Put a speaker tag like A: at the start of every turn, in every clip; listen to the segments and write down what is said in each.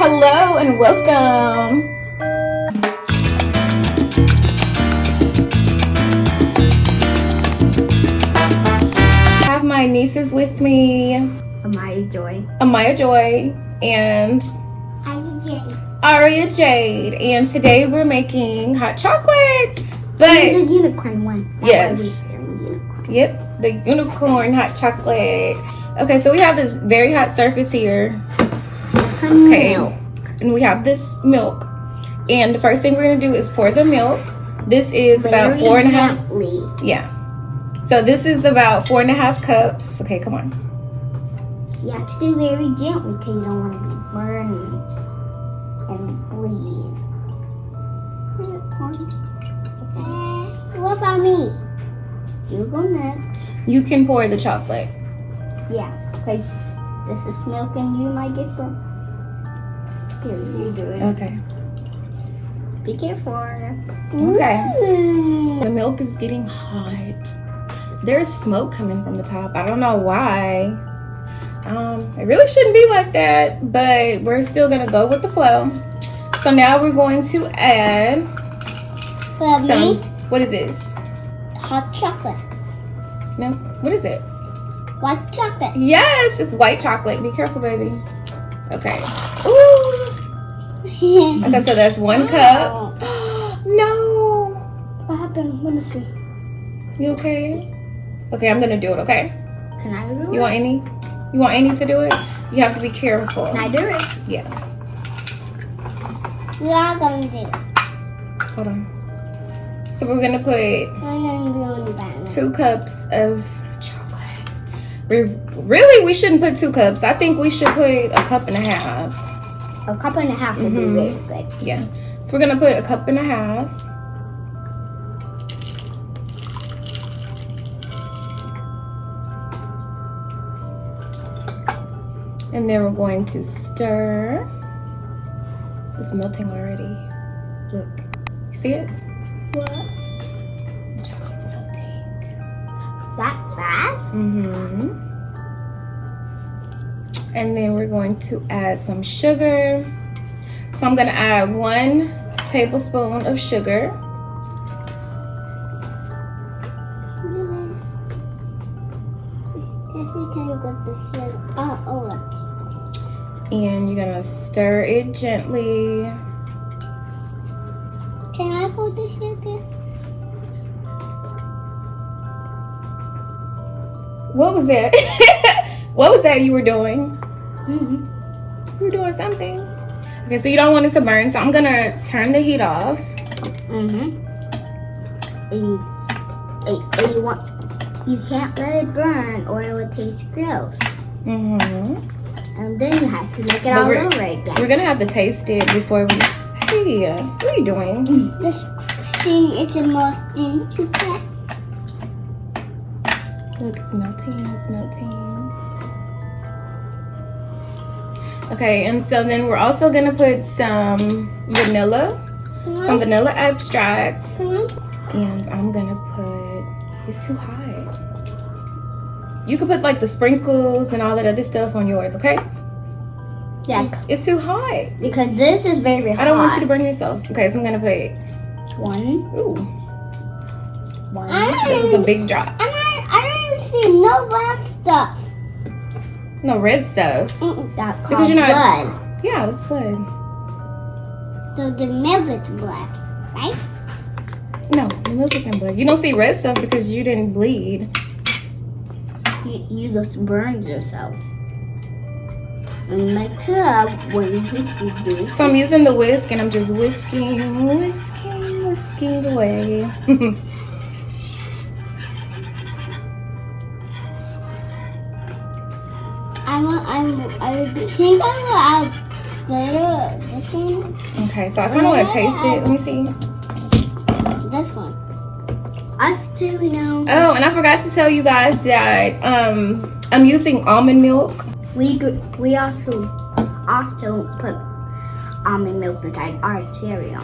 A: Hello and welcome. I have my nieces with me. Amaya Joy and Aria Jade. And today we're making hot chocolate. But
B: the unicorn one.
A: Yes. Yep, the unicorn hot chocolate. Okay, so we have this very hot surface here.
B: Some milk.
A: And we have this milk. And the first thing we're gonna do is pour the milk. This is about 4.5.
B: Gently.
A: Yeah. So this is about 4.5 cups. Okay, come on.
B: You have to do very gently because you don't want to be burned and bleed. What about me? You go next.
A: You can pour the chocolate.
B: Yeah, because this is milk and you might get burned. Here, you do it.
A: Okay.
B: Be careful.
A: Okay. The milk is getting hot. There's smoke coming from the top. I don't know why. It really shouldn't be like that, but we're still gonna go with the flow. So now we're going to add some. What is this?
B: Hot chocolate.
A: No. What is it?
B: White chocolate.
A: Yes, it's white chocolate. Be careful, baby. Okay. Ooh. Okay, so that's 1 cup. No.
B: What happened? Let me see.
A: You okay? Okay, I'm gonna do it. Okay.
B: Can I do it?
A: You want any? You want Annie to do it? You have to be careful.
B: Can I do it?
A: Yeah.
B: We are going to do it.
A: Hold on. So we're gonna put
B: I'm going to do it.
A: 2 cups of chocolate. We shouldn't put 2 cups. I think we should put 1.5 cups.
B: A cup and a half would be very good.
A: Yeah. So we're gonna put 1.5 cups. And then we're going to stir. It's melting already. Look. You see it?
B: What?
A: The chocolate's melting.
B: That fast?
A: Mm-hmm. And then we're going to add some sugar. So I'm gonna add 1 tablespoon of sugar. And you're gonna stir it gently.
B: Can I put the sugar?
A: What was that? What was that you were doing?
B: Mm-hmm.
A: You were doing something. Okay, so you don't want it to burn, so I'm gonna turn the heat off.
B: Mm-hmm. You can't let it burn or it will taste gross.
A: Mm-hmm.
B: And then you have to make it all over again.
A: We're gonna have to taste it before we. Hey, what are you doing?
B: This thing is the most intricate.
A: Look, it's melting. It's melting. Okay, and so then we're also gonna put some vanilla extract, and I'm gonna put. It's too hot. You can put like the sprinkles and all that other stuff on yours, okay?
B: Yeah.
A: It's too hot.
B: Because this is very hot.
A: I don't want you to burn yourself. Okay, so I'm gonna put
B: 1.
A: Ooh.
B: 1.
A: That was a big drop.
B: And I don't even see no black stuff.
A: No red stuff.
B: That's
A: Because
B: called
A: you're not.
B: blood.
A: Yeah, that's blood.
B: So the milk is blood, right?
A: No, the milk isn't blood. You don't see red stuff because you didn't bleed.
B: You just burned yourself. And mix it up when you do.
A: So I'm using the whisk and I'm just whisking away.
B: I think I will add glitter. This one.
A: Okay, so I kind of want to taste it. Let me see.
B: This one. Us two, know.
A: Oh, and I forgot to tell you guys that I'm using almond milk.
B: We also put almond milk inside our cereal.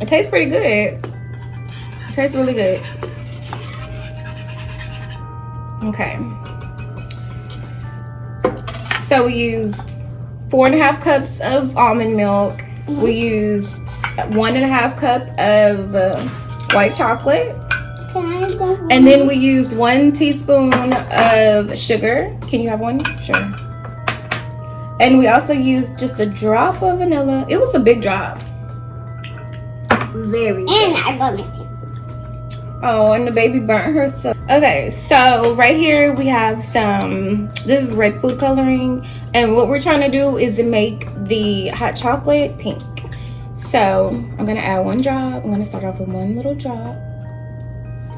A: It tastes pretty good. It tastes really good. Okay. So we used 4.5 cups of almond milk. We used 1.5 cup of white chocolate. And then we used 1 teaspoon of sugar. Can you have one? Sure. And we also used just a drop of vanilla. It was a big drop.
B: Very big. And I love it.
A: Oh, and the baby burnt herself. Okay, so right here we have some, this is red food coloring. And what we're trying to do is to make the hot chocolate pink. So I'm gonna add 1 drop. I'm gonna start off with 1 little drop.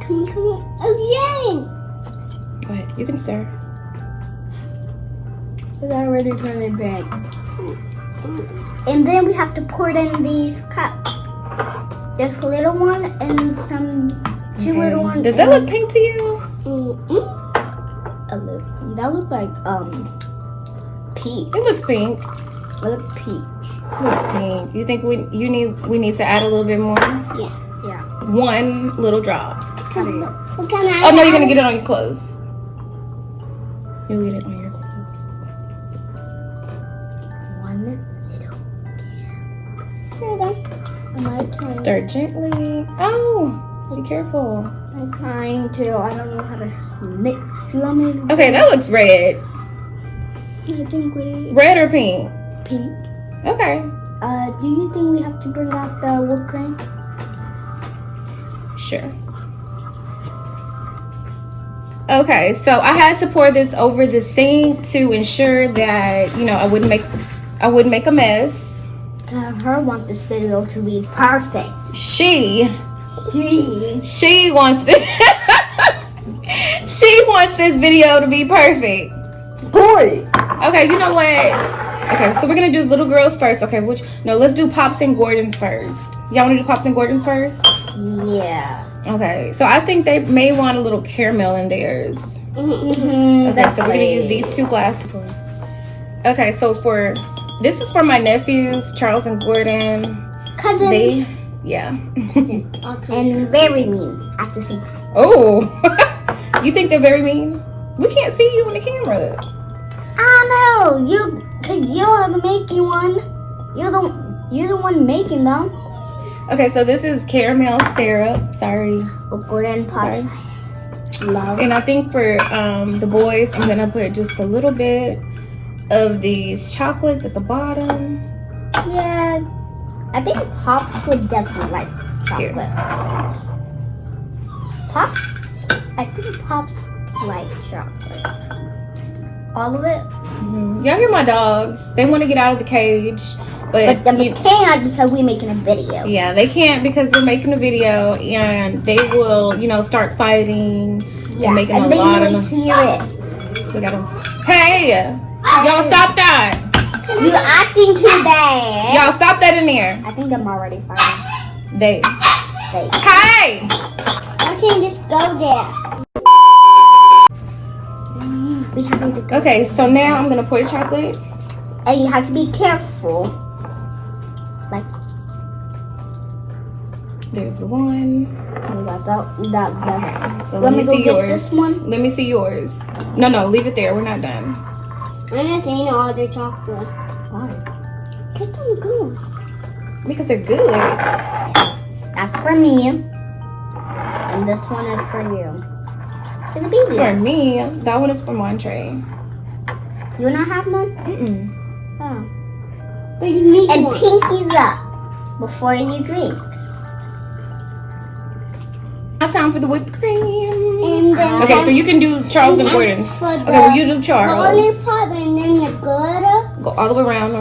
B: Come on. Oh, yay!
A: Go ahead, you can stir.
B: It's already turning big. And then we have to pour it in these cups. There's a little one and some 2 little ones.
A: Does that look pink to you?
B: A little. That looks like peach.
A: It looks pink.
B: It looks peach.
A: It looks pink. You think we need to add a little bit more?
B: Yeah.
A: 1 little drop.
B: Oh no,
A: you're gonna get it on your clothes. You'll get it on your clothes.
B: 1 little. There you go.
A: Stir gently. Oh, be careful.
B: I'm trying to. I don't know how to mix. You want me to?
A: Okay, that looks red.
B: I think we.
A: Red or pink?
B: Pink.
A: Okay.
B: Do you think we have to bring out the whipped cream?
A: Sure. Okay, so I had to pour this over the sink to ensure that I wouldn't make a mess.
B: Her want this video to be perfect.
A: She wants this. She wants this video to be perfect.
B: Boy.
A: Okay, you know what? Okay, so we're gonna do little girls first. Okay, let's do Pops and Gordon's first. Y'all wanna do Pops and Gordon's first?
B: Yeah.
A: Okay, so I think they may want a little caramel in theirs. Okay, so we're gonna use these 2 glasses. Okay, so this is for my nephews, Charles and Gordon.
B: Cousins.
A: Yeah.
B: And very mean at the same time.
A: Oh, you think they're very mean? We can't see you on the camera.
B: I know cause you're the making one. You're the one making them.
A: Okay, so this is caramel syrup. Sorry.
B: Gordon Pops. Love.
A: And I think for the boys, I'm gonna put just a little bit of these chocolates at the bottom.
B: Yeah, I think Pops would definitely like chocolate.
A: Here.
B: Pops? I think Pops like chocolate. All of it?
A: Y'all hear my dogs? They want to get out of the cage. But
B: they can't because we're making a video.
A: Yeah, they can't because we're making a video, and they will, start fighting and making a lot of noise.
B: Hear it.
A: We got them. Hey, y'all stop that!
B: You're acting too bad.
A: Y'all stop that in there.
B: I think I'm already fighting.
A: They. Hey!
B: I can't just go there. We have to go.
A: Okay, so now I'm gonna pour the chocolate.
B: And you have to be careful. Like,
A: there's one. So
B: let me go get yours. This one.
A: Let me see yours. No, leave it there. We're not done.
B: I'm not saying all the chocolate. Why? Because they're good.
A: Because they're good.
B: That's for me. And this one is for you. For the baby.
A: For me. That one is for Montre.
B: You not have none?
A: Mm-mm.
B: Oh. But you need and one. Pinkies up before you drink.
A: Now time for the whipped cream.
B: And then
A: okay, so you can do Charles and Gordon. Okay, well you do Charles.
B: Lollipop and then the glitter.
A: Go all the way around.
B: Do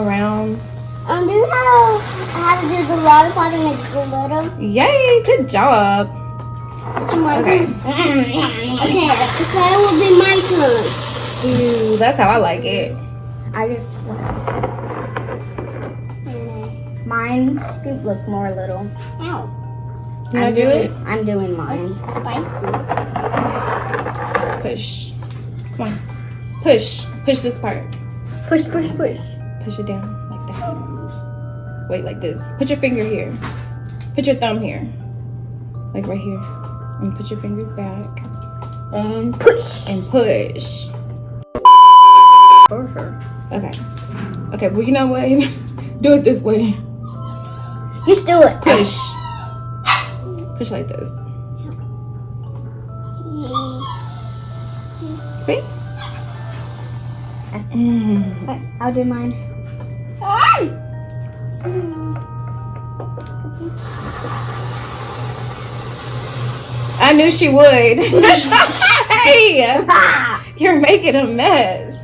B: you how to do the lollipop and the glitter?
A: Yay, good job. Okay.
B: Okay, so it will be my turn.
A: Ooh, that's how I like it.
B: Mine scoop look more little. Ow.
A: You wanna do it?
B: I'm doing mine. It's spicy.
A: Push. Come on. Push. Push this part.
B: Push.
A: Push it down like that. Wait, like this. Put your finger here. Put your thumb here. Like right here. And put your fingers back.
B: And push.
A: And push.
B: For her.
A: Okay. Okay, well, you know what? Do it this way.
B: Just do it.
A: Push. Push like this. See?
B: Okay, I'll do mine.
A: I knew she would. Hey! You're making a mess.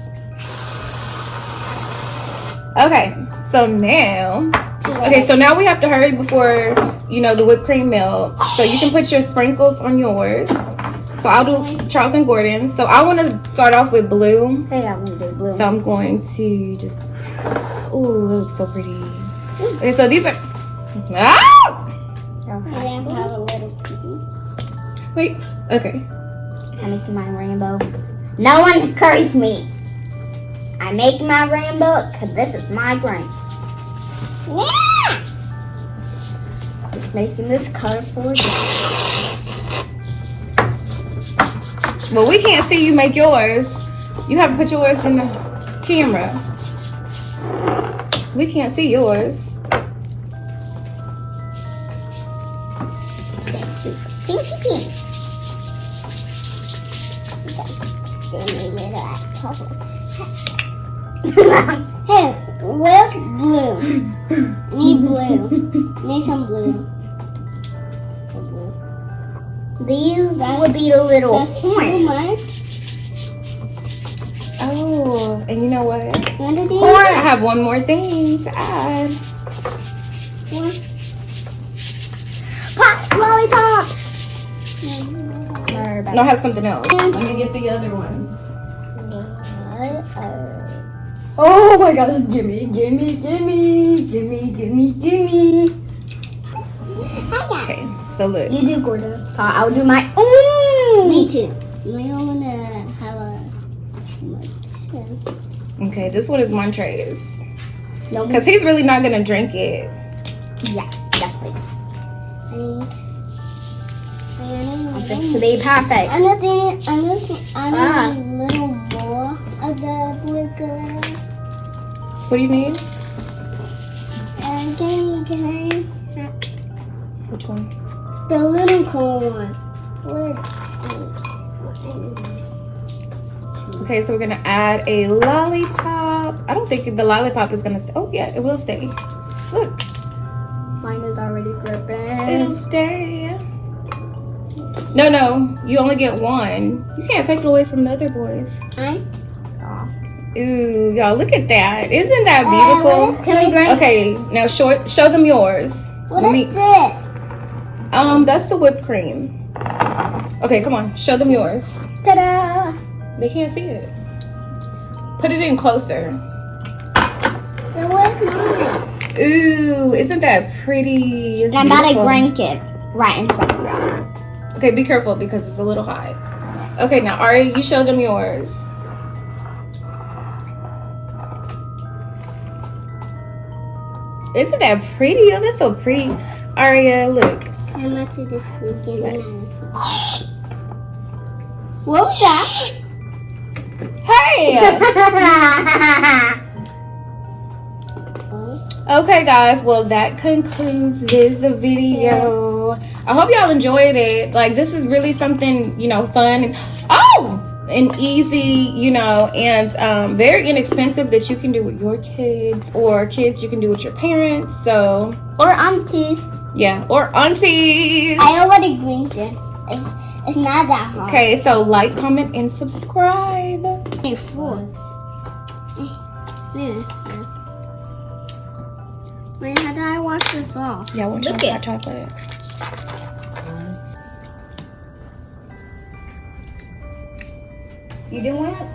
A: Okay, so now... Okay, so now we have to hurry before, you know, the whipped cream melts. So you can put your sprinkles on yours. So I'll do Charles and Gordon's. So I want to start off with blue.
B: Hey, I want to do blue.
A: So I'm going to just... Ooh, that looks so pretty. Okay, so these are... Ah!
B: Have a little
A: Wait, okay.
B: I make my rainbow. No one encouraged me. I make my rainbow because this is my brain. Yeah! Just making this colorful again.
A: Well, we can't see you make yours. You have to put yours in the camera. We can't see yours.
B: Pinky pink. Hey, where's blue? I need blue. I need some blue. These would be the little horns.
A: Oh, and you know what?
B: Horn.
A: I have one more thing to add.
B: Pop lollipops.
A: No, I have something else. Let me get the other ones. Oh my gosh, gimme, gimme, gimme, gimme, gimme, gimme. Okay, so look.
B: You do, Gordon. I'll do my. Ooh. Me too. We don't want to have too much.
A: Okay, this one is Montrez.
B: No,
A: because he's really not gonna drink it.
B: Yeah, definitely. This to be perfect.
C: I'm just a little more of the blue color.
A: What do you mean?
C: Can I?
A: Which one?
C: The little cool one.
A: Okay, so we're gonna add a lollipop. I don't think the lollipop is gonna stay. Oh yeah, it will stay. Look.
B: Mine is already dripping.
A: It'll stay. No, you only get one. You can't take it away from the other boys. Ooh, y'all, look at that. Isn't that beautiful?
B: Can we drink?
A: Okay, now show them yours.
C: What is this?
A: That's the whipped cream. Okay, come on, show them yours.
B: Ta-da!
A: They can't see it. Put it in closer.
C: So where's mine?
A: Ooh, isn't that pretty? It's
B: I'm about to
A: beautiful.
B: drink it right in front of you.
A: Okay, be careful because it's a little hot. Okay, now Ari, you show them yours. Isn't that pretty? Oh, that's so pretty. Aria, look.
C: I'm not to this weekend.
B: What was that?
A: Hey! Okay, guys. Well, that concludes this video. I hope y'all enjoyed it. Like, this is really something, you know, fun and easy, you know, and very inexpensive that you can do with your kids or kids you can do with your parents. So,
B: Or aunties.
A: yeah, or aunties.
C: I already grinked it. It's not that hard.
A: Okay, so like, comment, and subscribe.
C: It's full. Yeah. Wait, how do I wash this off?
A: Yeah, I want to
B: Look
A: try
B: it.
A: chocolate.
B: You doing it?